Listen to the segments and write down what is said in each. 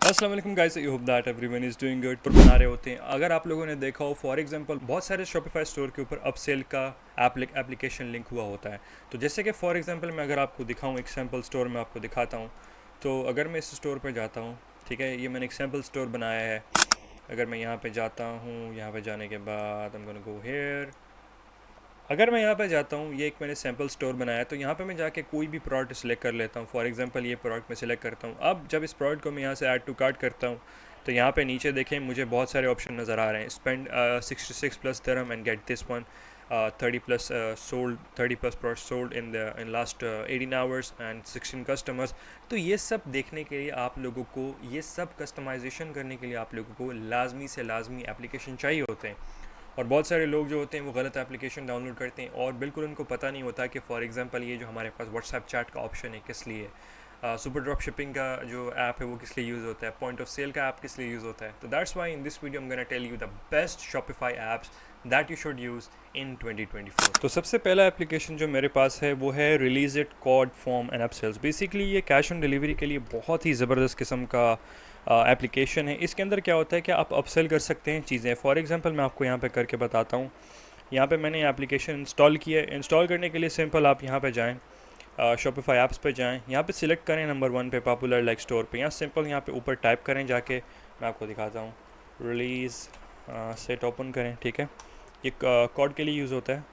अस्सलाम वालेकुम guys, I hope that everyone is doing good. पर बना रहे होते हैं, अगर आप लोगों ने देखा हो फॉर एग्जांपल बहुत सारे शॉपिफाई स्टोर के ऊपर अपसेल का एप्लीकेशन लिंक हुआ होता है। तो जैसे कि फॉर एग्जांपल मैं अगर आपको दिखाऊं, एक सैम्पल स्टोर में आपको दिखाता हूं। तो अगर मैं इस स्टोर पर जाता हूं, ठीक है, ये मैंने एक सैम्पल स्टोर बनाया है। अगर मैं यहाँ पे जाता हूँ, यहाँ पे जाने के बाद आई एम गोना गो हेयर। अगर मैं यहाँ पे जाता हूँ, ये एक मैंने सैम्पल स्टोर बनाया, तो यहाँ पे मैं जाके कोई भी प्रोडक्ट सेलेक्ट कर लेता हूँ। फॉर एग्जांपल ये प्रोडक्ट मैं सेलेक्ट करता हूँ। अब जब इस प्रोडक्ट को मैं यहाँ से ऐड टू कार्ट करता हूँ, तो यहाँ पे नीचे देखें मुझे बहुत सारे ऑप्शन नज़र आ रहे हैं। Spend 66 plus dirham and get this one, 30 plus sold, 30 plus product sold in last 18 hours and 16 customers. तो ये सब देखने के लिए आप लोगों को, ये सब कस्टमाइजेशन करने के लिए आप लोगों को लाजमी से लाजमी एप्लीकेशन चाहिए होते हैं। और बहुत सारे लोग जो होते हैं वो गलत एप्लीकेशन डाउनलोड करते हैं और बिल्कुल उनको पता नहीं होता कि फॉर एग्जांपल ये जो हमारे पास व्हाट्सएप चैट का ऑप्शन है किस लिए, सुपर ड्रॉप शिपिंग का जो ऐप है वो किस लिए यूज़ होता है, पॉइंट ऑफ सेल का ऐप किस लिए यूज़ होता है। तो that's why in this video I am gonna tell you the best Shopify apps that you should use in 2024। तो सबसे पहला एप्लीकेशन जो मेरे पास है वो है release it COD form and upsells. Basically ये कैश ऑन डिलीवरी के लिए बहुत ही ज़बरदस्त किस्म का एप्लीकेशन है। इसके अंदर क्या होता है कि आप अपसेल कर सकते हैं चीज़ें। फॉर एग्जांपल मैं आपको यहाँ पे करके बताता हूँ। यहाँ पे मैंने एप्लीकेशन इंस्टॉल किया है। इंस्टॉल करने के लिए सिंपल आप यहाँ पे जाएँ, शॉपिफाई ऐप्स पे जाएँ, यहाँ पे सिलेक्ट करें नंबर 1 पे पॉपुलर लाइक स्टोर पे, यहाँ सिंपल यहाँ पे ऊपर टाइप करें जाके। मैं आपको दिखाता हूँ, रिलीज़ सेट ओपन करें, ठीक है। ये कोड के लिए यूज़ होता है,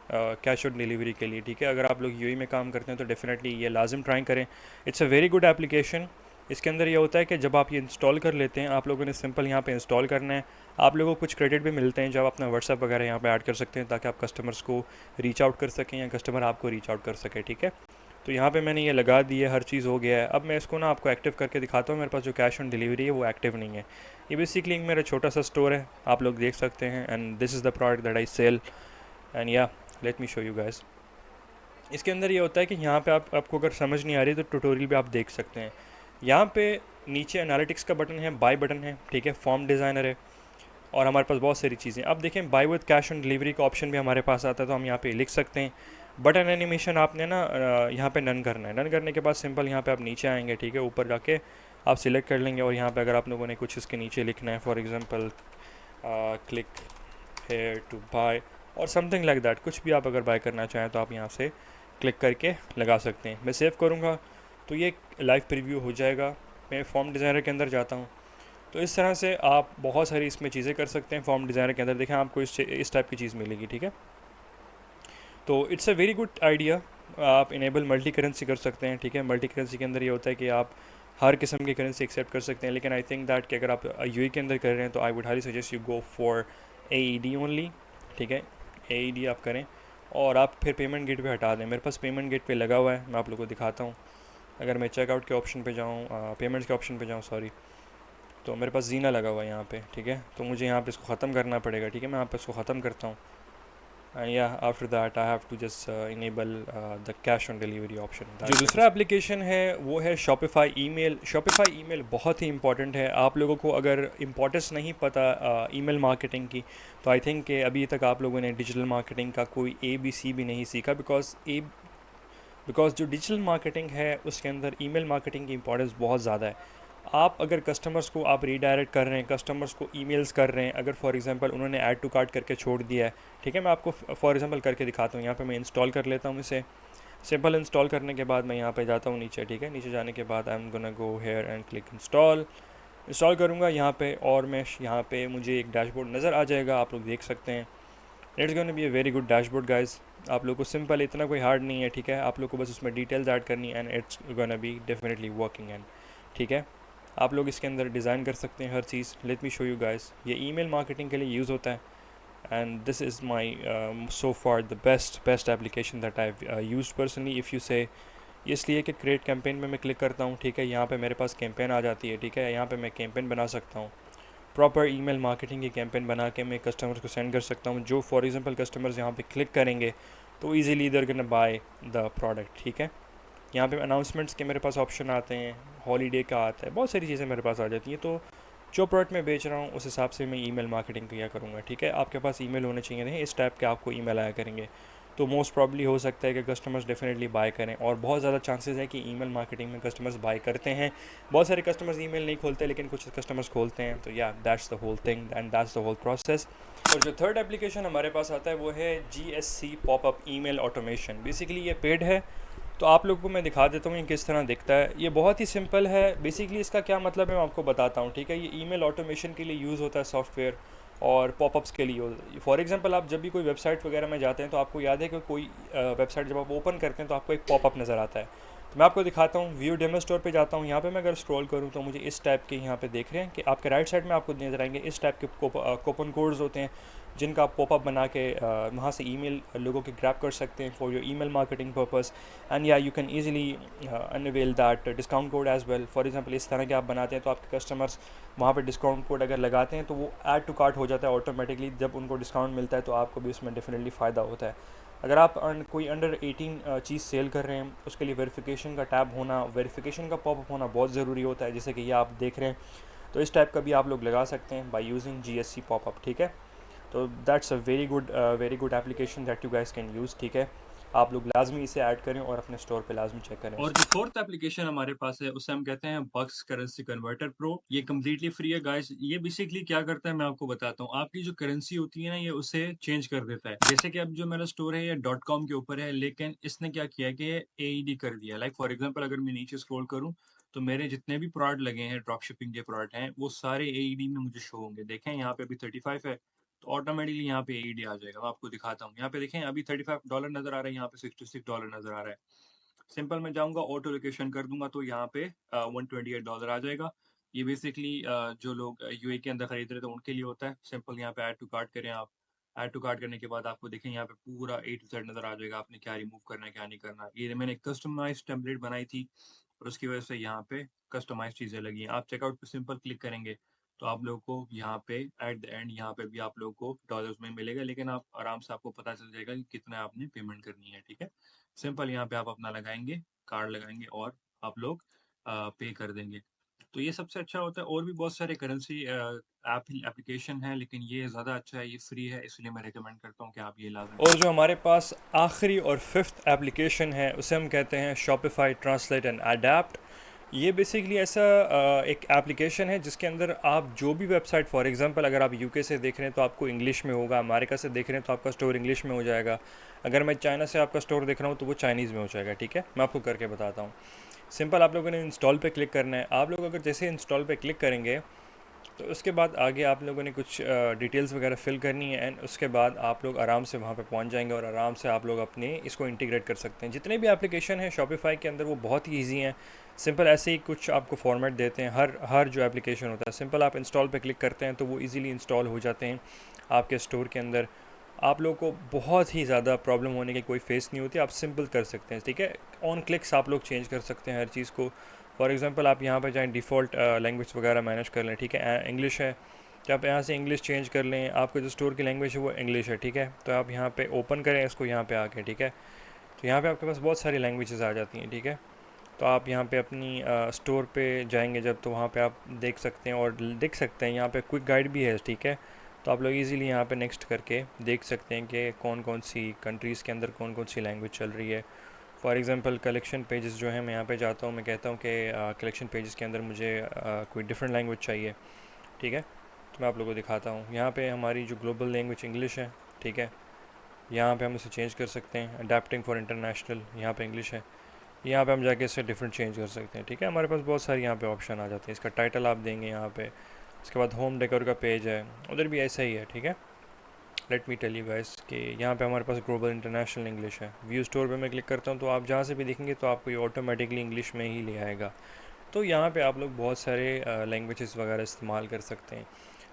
कैश ऑन डिलीवरी के लिए, ठीक है। अगर आप लोग यूएई में काम करते हैं तो डेफिनेटली ये लाजिम ट्राई करें। It's a very good application. इसके अंदर ये होता है कि जब आप ये इंस्टॉल कर लेते हैं, आप लोगों ने सिंपल यहाँ पे इंस्टॉल करना है। आप लोगों को कुछ क्रेडिट भी मिलते हैं जब आप अपना व्हाट्सएप वगैरह यहाँ पे ऐड कर सकते हैं, ताकि आप कस्टमर्स को रीच आउट कर सकें या कस्टमर आपको रीच आउट कर सके, ठीक है। तो यहाँ पे मैंने ये लगा दी है, हर चीज़ हो गया है। अब मैं इसको ना आपको एक्टिव करके दिखाता हूँ। मेरे पास जो कैश ऑन डिलीवरी है वो एक्टिव नहीं है। ये बेसिकली मेरा छोटा सा स्टोर है, आप लोग देख सकते हैं, and this is the product that I sell. And या let me show you guys. इसके अंदर ये होता है कि यहाँ पे आपको अगर समझ नहीं आ रही तो ट्यूटोरियल भी आप देख सकते हैं। यहाँ पे नीचे एनालिटिक्स का बटन है, बाय बटन है, ठीक है, फॉर्म डिज़ाइनर है, और हमारे पास बहुत सारी चीज़ें। अब देखें buy with cash on delivery का ऑप्शन भी हमारे पास आता है, तो हम यहाँ पे लिख सकते हैं। बटन एनिमेशन आपने ना यहाँ पे नन करना है। नन करने के बाद सिंपल यहाँ पे आप नीचे आएंगे, ठीक है, ऊपर जाके आप सिलेक्ट कर लेंगे। और यहाँ पे अगर आप लोगों ने कुछ इसके नीचे लिखना है, for example click here to buy और समथिंग लाइक दैट, कुछ भी आप अगर बाय करना चाहें तो आप यहाँ से क्लिक करके लगा सकते हैं। मैं सेव करूँगा तो ये लाइव प्रीव्यू हो जाएगा। मैं फॉर्म डिज़ाइनर के अंदर जाता हूँ, तो इस तरह से आप बहुत सारी इसमें चीज़ें कर सकते हैं। फॉर्म डिज़ाइनर के अंदर देखें आपको इस टाइप की चीज़ मिलेगी, ठीक है। तो it's a very good idea. आप इनेबल मल्टी करेंसी कर सकते हैं, ठीक है। मल्टी करेंसी के अंदर ये होता है कि आप हर किस्म की करेंसी एक्सेप्ट कर सकते हैं, लेकिन आई थिंक दैट कि अगर आप यूए के अंदर कर रहे हैं तो I would highly suggest you go for AED only, ठीक है। एईडी आप करें और आप फिर पेमेंट गेट पे हटा दें। मेरे पास पेमेंट गेट पे लगा हुआ है, मैं आप लोगों को दिखाता हूँ। अगर मैं चेकआउट के ऑप्शन पे जाऊँ, पेमेंट्स के ऑप्शन पे जाऊँ, सॉरी, तो मेरे पास जीना लगा हुआ है यहाँ पे, ठीक है। तो मुझे यहाँ पे इसको ख़त्म करना पड़ेगा, ठीक है। मैं यहाँ पे इसको ख़त्म करता हूँ। एंड या after that I have to just enable the cash on delivery option. जो दूसरा एप्लीकेशन है वो है शॉपिफाई ईमेल। शॉपिफाई ईमेल बहुत ही इंपॉर्टेंट है। आप लोगों को अगर इम्पोर्टेंस नहीं पता ईमेल मार्केटिंग की, तो आई थिंक कि अभी तक आप लोगों ने डिजिटल मार्केटिंग का कोई ABC भी नहीं सीखा। बिकॉज जो डिजिटल मार्केटिंग है उसके अंदर ईमेल मार्केटिंग की इंपॉर्टेंस बहुत ज़्यादा है। आप अगर कस्टमर्स को आप रीडायरेक्ट कर रहे हैं, कस्टमर्स को ईमेल्स कर रहे हैं, अगर फॉर एग्जांपल उन्होंने ऐड टू कार्ट करके छोड़ दिया है, ठीक है, मैं आपको फॉर एग्जांपल करके दिखाता हूँ। यहाँ पे मैं इंस्टॉल कर लेता हूँ इसे। सिंपल इंस्टॉल करने के बाद मैं यहाँ पे जाता हूँ नीचे, ठीक है। नीचे जाने के बाद आई am gonna go here and click install. Install करूँगा यहाँ पे और मैं यहाँ पे मुझे एक डैशबोर्ड नज़र आ जाएगा, आप लोग देख सकते हैं। It's gonna be a very good dashboard guys. आप लोग को सिंपल, इतना कोई हार्ड नहीं है, ठीक है। आप लोग को बस उसमें डिटेल्स ऐड करनी है and it's gonna be definitely working and, ठीक है। आप लोग इसके अंदर डिज़ाइन कर सकते हैं हर चीज़। Let me show you guys. ये ईमेल मार्केटिंग के लिए यूज़ होता है and this is my so far the best application that I use personally. If you say, इसलिए कि क्रिएट कैंपेन में मैं क्लिक करता हूँ, ठीक है। यहाँ पे मेरे पास कैंपेन आ जाती है, ठीक है। यहाँ पे मैं कैंपेन बना सकता हूँ, प्रॉपर ईमेल मार्केटिंग की कैंपेन बना के मैं कस्टमर्स को सेंड कर सकता हूँ। जो फॉर एग्जांपल कस्टमर्स यहाँ पे क्लिक करेंगे तो इजीली इधर गोना बाय द प्रोडक्ट, ठीक है। यहाँ पे अनाउंसमेंट्स के मेरे पास ऑप्शन आते हैं, हॉलीडे का आता है, बहुत सारी चीज़ें मेरे पास आ जाती हैं। तो जो प्रोडक्ट मैं बेच रहा हूँ उस हिसाब से मैं ईमेल मार्केटिंग किया करूँगा, ठीक है। आपके पास ईमेल होने चाहिए नहीं, इस टाइप के आपको ईमेल आया करेंगे। तो मोस्ट प्रॉब्ली हो सकता है कि कस्टमर्स डेफिनेटली बाय करें, और बहुत ज़्यादा चांसेस है कि ईमेल मार्केटिंग में कस्टमर्स बाय करते हैं। बहुत सारे कस्टमर्स ईमेल नहीं खोलते, लेकिन कुछ कस्टमर्स खोलते हैं। तो या that's the whole thing and that's the whole process. और जो थर्ड एप्लीकेशन हमारे पास आता है वो है GSC popup email automation. Basically ये पेड है, तो आप लोगों को मैं दिखा देता हूँ ये किस तरह दिखता है। ये बहुत ही सिंपल है। बेसिकली इसका क्या मतलब है मैं आपको बताता हूँ, ठीक है। ये ईमेल ऑटोमेशन के लिए यूज़ होता है सॉफ्टवेयर, और पॉपअप्स के लिए। फॉर एग्जांपल आप जब भी कोई वेबसाइट वगैरह में जाते हैं तो आपको याद है कि कोई वेबसाइट जब आप ओपन करते हैं तो आपको एक पॉपअप नज़र आता है। तो मैं आपको दिखाता हूँ, व्यू डेमो स्टोर पे जाता हूँ। यहाँ पे मैं अगर स्क्रॉल करूँ तो मुझे इस टाइप के यहाँ पे देख रहे हैं कि आपके राइट साइड में आपको नजर आएंगे इस टाइप के कूपन कोड्स होते हैं, जिनका आप पॉपअप बना के वहाँ से ईमेल लोगों के ग्रैब कर सकते हैं for your email marketing purpose. And या you can easily unveil that discount code as well. For example इस तरह के आप बनाते हैं तो आपके कस्टमर्स वहाँ पे डिस्काउंट कोड अगर लगाते हैं तो वो ऐड टू कार्ट हो जाता है ऑटोमेटिकली। जब उनको डिस्काउंट मिलता है तो आपको भी उसमें डेफिनेटली फ़ायदा होता है। अगर आप कोई अंडर 18 चीज़ सेल कर रहे हैं, उसके लिए वेरिफिकेशन का टैब होना, वेरिफिकेशन का पॉपअप होना बहुत ज़रूरी होता है, जैसे कि ये आप देख रहे हैं। तो इस टाइप का भी आप लोग लगा सकते हैं बाय यूजिंग GSC पॉपअप, ठीक है। तो that's a very good application that you guys can use, ठीक है। आप लोग लाजमी इसे ऐड करें और अपने स्टोर पे लाजमी चेक करें। और जो फोर्थ एप्लीकेशन हमारे पास है उसे हम कहते हैं बक्स करेंसी कन्वर्टर प्रो। ये कम्प्लीटली फ्री है गाइस। ये बेसिकली क्या करता है मैं आपको बताता हूँ। आपकी जो करेंसी होती है ना, ये उसे चेंज कर देता है। जैसे कि अब जो मेरा स्टोर है ये .com के ऊपर है, लेकिन इसने क्या किया कि AED कर दिया। लाइक फॉर एग्जाम्पल अगर मैं नीचे स्क्रॉल करूँ तो मेरे जितने भी प्रोडक्ट लगे हैं, ड्रॉप शिपिंग के प्रोडक्ट हैं, वो सारे AED में मुझे शो होंगे। देखें यहाँ पे अभी 35 है, तो ऑटोमेटिकली यहाँ पे AED आ जाएगा। मैं आपको दिखाता हूँ। यहाँ पे देखें अभी $35 नजर आ रहा है, यहाँ पे $66 नजर आ रहा है। सिंपल मैं जाऊँगा ऑटो लोकेशन कर दूंगा तो यहाँ पे $128 आ जाएगा। ये बेसिकली जो लोग UAE के अंदर खरीद रहे थे उनके लिए होता है। सिंपल यहाँ पे ऐड टू कार्ट करें आप। ऐड टू कार्ट करने के बाद आपको देखें यहाँ पे पूरा A to Z नजर आ जाएगा, आपने क्या रिमूव करना है क्या नहीं करना है। ये मैंने कस्टमाइज टेम्पलेट बनाई थी और उसकी वजह से यहाँ पे कस्टमाइज चीज़ें लगी हैं। आप चेकआउट पे सिंपल क्लिक करेंगे तो आप लोगों को यहाँ पे एट द एंड यहाँ पे भी आप लोगों को डॉलर्स में मिलेगा, लेकिन आप आराम से आपको पता चल जाएगा कि कितना आपने पेमेंट करनी है, ठीक है। सिंपल यहाँ पे आप अपना लगाएंगे, कार्ड लगाएंगे और आप लोग पे कर देंगे। तो ये सबसे अच्छा होता है। और भी बहुत सारे करेंसी एप्लीकेशन है, लेकिन ये ज़्यादा अच्छा है, ये फ्री है, इसलिए मैं रिकमेंड करता हूँ कि आप ये लाजमी। और जो हमारे पास आखिरी और फिफ्थ एप्लीकेशन है उसे हम कहते हैं शॉपिफाई ट्रांसलेट एंड अडेप्ट। ये बेसिकली ऐसा एक एप्लीकेशन है जिसके अंदर आप जो भी वेबसाइट, फॉर एग्जांपल अगर आप UK से देख रहे हैं तो आपको इंग्लिश में होगा, अमेरिका से देख रहे हैं तो आपका स्टोर इंग्लिश में हो जाएगा, अगर मैं चाइना से आपका स्टोर देख रहा हूँ तो वो चाइनीज़ में हो जाएगा, ठीक है। मैं आपको करके बताता हूँ। सिंपल आप लोगों ने इंस्टॉल पे क्लिक करना है। आप लोग अगर जैसे इंस्टॉल पे क्लिक करेंगे तो उसके बाद आगे आप लोगों ने कुछ डिटेल्स वगैरह फिल करनी है, एंड उसके बाद आप लोग आराम से वहाँ पे पहुँच जाएंगे और आराम से आप लोग अपने इसको इंटीग्रेट कर सकते हैं। जितने भी एप्लीकेशन हैं शॉपिफाई के अंदर वो बहुत ही ईजी हैं। सिंपल ऐसे ही कुछ आपको फॉर्मेट देते हैं। हर जो एप्लीकेशन होता है सिंपल आप इंस्टॉल पे क्लिक करते हैं तो वो ईज़िली इंस्टॉल हो जाते हैं आपके स्टोर के अंदर। आप लोगों को बहुत ही ज़्यादा प्रॉब्लम होने की कोई फेस नहीं होती, आप सिंपल कर सकते हैं, ठीक है। ऑन क्लिक्स आप लोग चेंज कर सकते हैं हर चीज़ को। फॉर एग्जांपल आप यहाँ पर जाएँ, डिफ़ॉल्ट लैंग्वेज वगैरह मैनेज कर लें, ठीक है। इंग्लिश है तो आप यहाँ से इंग्लिश चेंज कर लें। आपके जो स्टोर की लैंग्वेज है वो इंग्लिश है, ठीक है। तो आप यहाँ पे ओपन करें इसको, यहाँ पे आके, ठीक है। तो यहाँ पे आपके पास बहुत सारी लैंग्वेजेस आ जाती हैं, ठीक है। तो आप यहाँ पे अपनी स्टोर पे जाएंगे जब, तो वहाँ पे आप देख सकते हैं और देख सकते हैं यहाँ पे क्विक गाइड भी है, ठीक है। तो आप लोग इजीली यहाँ पे नेक्स्ट करके देख सकते हैं कि कौन कौन सी कंट्रीज़ के अंदर कौन कौन सी लैंग्वेज चल रही है। फॉर एग्जांपल कलेक्शन पेजेस जो है, मैं यहाँ पे जाता हूँ, मैं कहता हूँ कि कलेक्शन पेजेस के अंदर मुझे कोई डिफरेंट लैंग्वेज चाहिए, ठीक है। तो मैं आप लोगों को दिखाता हूँ। यहाँ पे हमारी जो ग्लोबल लैंग्वेज इंग्लिश है, ठीक है। यहाँ पे हम इसे चेंज कर सकते हैं। अडेप्टिंग फॉर इंटरनेशनल, यहाँ पे इंग्लिश है। यहाँ पे हम जाके इससे डिफरेंट चेंज कर सकते हैं, ठीक है। हमारे पास बहुत सारी यहाँ पे ऑप्शन आ जाते हैं। इसका टाइटल आप देंगे यहाँ पे, उसके बाद होम डेकोर का पेज है, उधर भी ऐसा ही है, ठीक है। Let me tell you guys कि यहाँ पे हमारे पास ग्लोबल इंटरनेशनल इंग्लिश है। व्यू स्टोर पे मैं क्लिक करता हूँ तो आप जहाँ से भी देखेंगे तो आपको ये ऑटोमेटिकली इंग्लिश में ही ले आएगा। तो यहाँ पे आप लोग बहुत सारे लैंग्वेजेस वगैरह इस्तेमाल कर सकते हैं,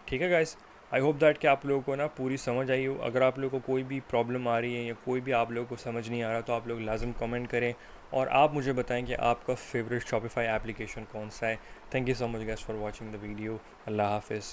ठीक है गाइस। आई होप दैट कि आप लोगों को ना पूरी समझ आई हो। अगर आप लोगों को कोई भी प्रॉब्लम आ रही है या कोई भी आप लोगों को समझ नहीं आ रहा तो आप लोग लाजम कमेंट करें और आप मुझे बताएं कि आपका फेवरेट शॉपिफाई एप्लीकेशन कौन सा है। Thank you so much guys for watching the video. अल्लाह हाफिज़।